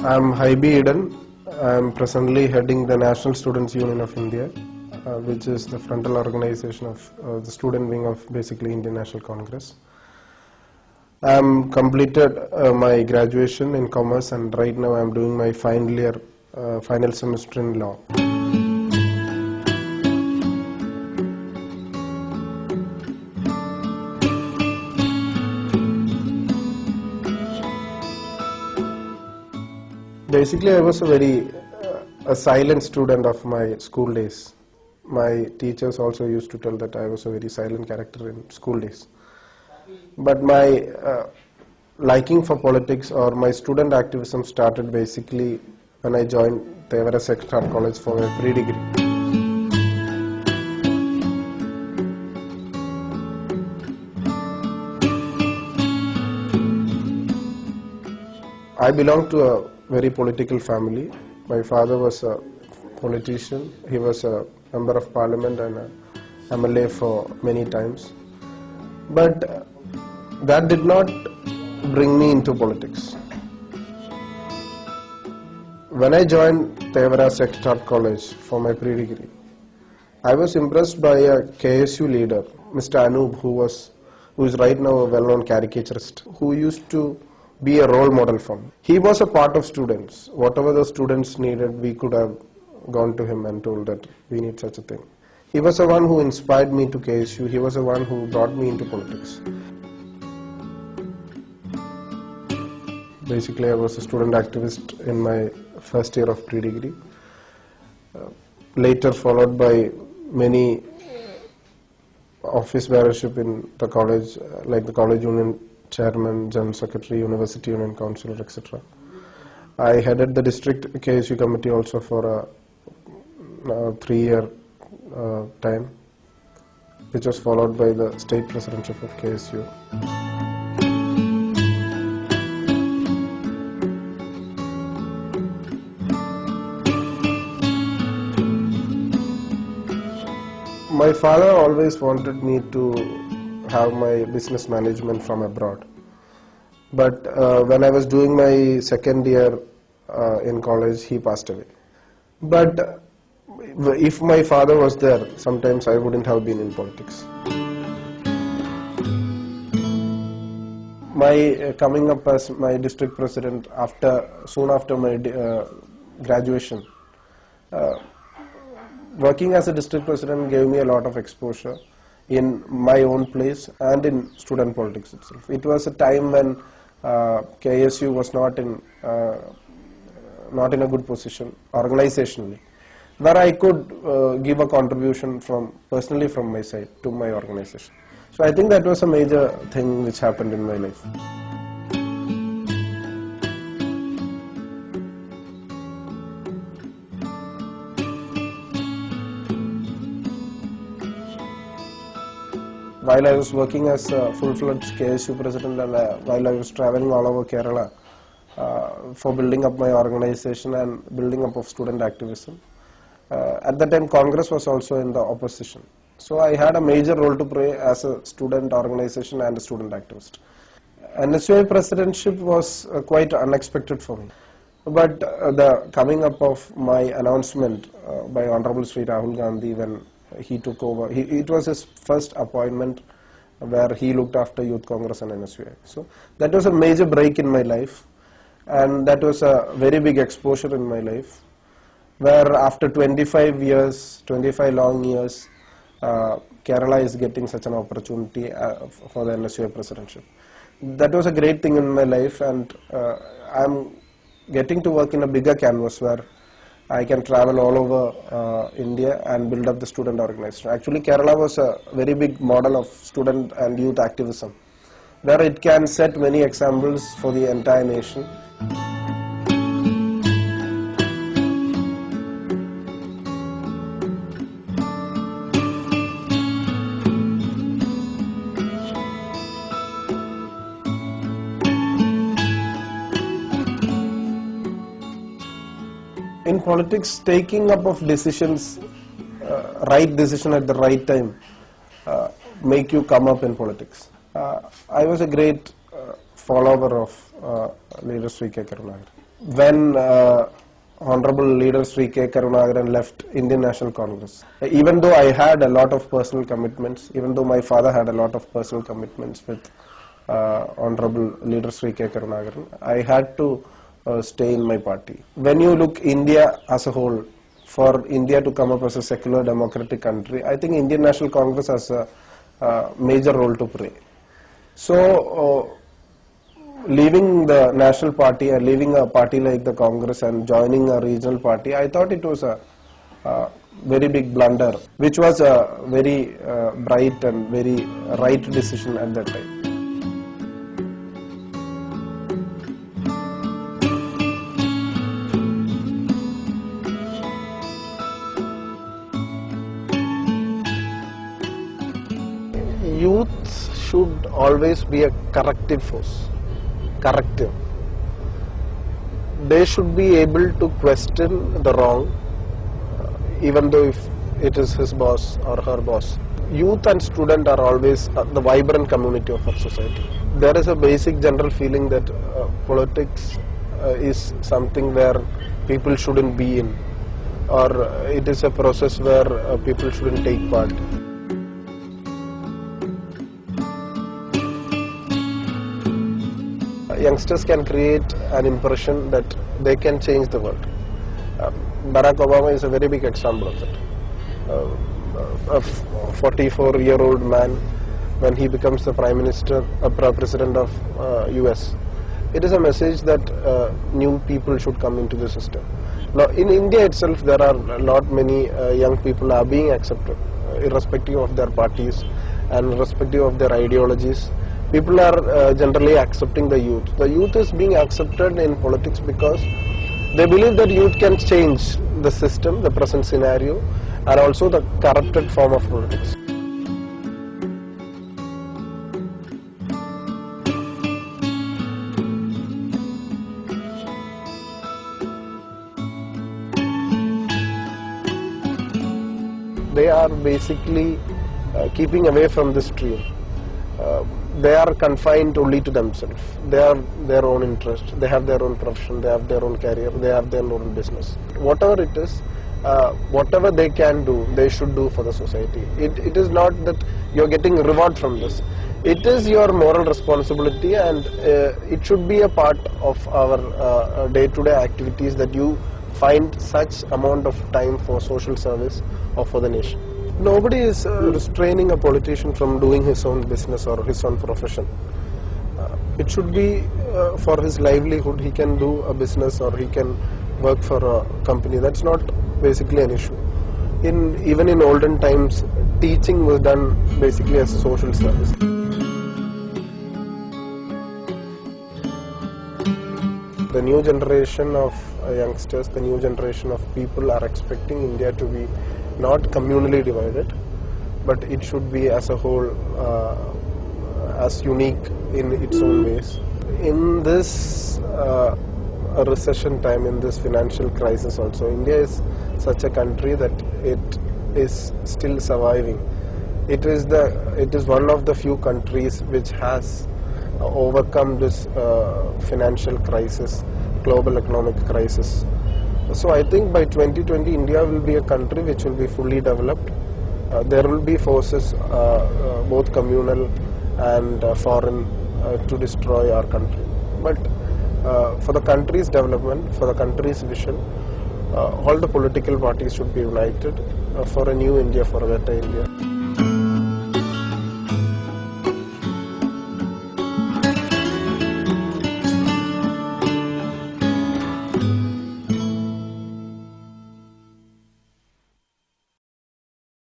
I'm Haibi Eden. I'm presently heading the National Students Union of India, which is the frontal organization of the student wing of basically Indian National Congress. I'm completed my graduation in commerce, and right now I'm doing my final semester in law. Basically, I was a silent student of my school days. My teachers also used to tell that I was a very silent character in school days. But my liking for politics or my student activism started basically when I joined Thevara Sacred Heart College for my pre-degree. I belong to a very political family. My father was a politician. He was a member of parliament and a MLA for many times. But that did not bring me into politics. When I joined Thevara Sacred Heart College for my pre-degree, I was impressed by a KSU leader, Mr. Anup, who is right now a well-known caricaturist, who used to be a role model for me. He was a part of students. Whatever the students needed, we could have gone to him and told that we need such a thing. He was the one who inspired me to KSU. He was the one who brought me into politics. Basically, I was a student activist in my first year of pre-degree. Later followed by many office bearership in the college, like the college union chairman, general secretary, university union councillor, etc. I headed the district KSU committee also for a 3-year time, which was followed by the state presidentship of KSU. My father always wanted me to have my business management from abroad. But when I was doing my second year in college, he passed away. But if my father was there, sometimes I wouldn't have been in politics. My coming up as my district president soon after my graduation, working as a district president gave me a lot of exposure in my own place and in student politics itself. It was a time when KSU was not in a good position organizationally, where I could give a contribution personally from my side to my organization. So I think that was a major thing which happened in my life. While I was working as a full-fledged KSU president and while I was traveling all over Kerala for building up my organization and building up of student activism, at that time Congress was also in the opposition. So I had a major role to play as a student organization and a student activist. NSUI presidentship was quite unexpected for me. But the coming up of my announcement by Honorable Sri Rahul Gandhi when he took over, it was his first appointment where he looked after Youth Congress and NSUI. So that was a major break in my life, and that was a very big exposure in my life, where after 25 long years, Kerala is getting such an opportunity for the NSUI presidentship. That was a great thing in my life, and I'm getting to work in a bigger canvas where I can travel all over India and build up the student organization. Actually, Kerala was a very big model of student and youth activism, where it can set many examples for the entire nation. In politics, taking up of decisions, right decision at the right time, make you come up in politics. I was a great follower of leader Sri K. Karunagar. when Honorable Leader Sri K. Karunakaran left Indian National Congress. Even though I had a lot of personal commitments, even though my father had a lot of personal commitments with Honorable Leader Sri K. Karunakaran, I had to stay in my party. When you look India as a whole, for India to come up as a secular democratic country, I think Indian National Congress has a major role to play. So, leaving the national party and leaving a party like the Congress and joining a regional party, I thought it was a very big blunder, which was a very bright and very right decision at that time. Youth should always be a corrective force. Corrective. They should be able to question the wrong, even though if it is his boss or her boss. Youth and student are always the vibrant community of our society. There is a basic general feeling that politics is something where people shouldn't be in, or it is a process where people shouldn't take part. Youngsters can create an impression that they can change the world. Barack Obama is a very big example of that. A 44-year-old man, when he becomes the Prime Minister, President of US, it is a message that new people should come into the system. Now, in India itself, there are many young people are being accepted, irrespective of their parties and irrespective of their ideologies. People are generally accepting the youth. The youth is being accepted in politics because they believe that youth can change the system, the present scenario, and also the corrupted form of politics. They are basically keeping away from the stream. They are confined only to themselves. They are their own interest. They have their own profession. They have their own career. They have their own business. Whatever it is, whatever they can do, they should do for the society. It is not that you're getting reward from this. It is your moral responsibility, and it should be a part of our day-to-day activities that you find such amount of time for social service or for the nation. Nobody is restraining a politician from doing his own business or his own profession. It should be for his livelihood. He can do a business or he can work for a company. That's not basically an issue. Even in olden times, teaching was done basically as a social service. The new generation of youngsters, the new generation of people are expecting India to be not communally divided, but it should be as a whole, as unique in its own ways. In this recession time, in this financial crisis also, India is such a country that it is still surviving. It is one of the few countries which has overcome this financial crisis, global economic crisis. So I think by 2020 India will be a country which will be fully developed. There will be forces, both communal and foreign, to destroy our country. But for the country's development, for the country's vision, all the political parties should be united for a new India, for a better India.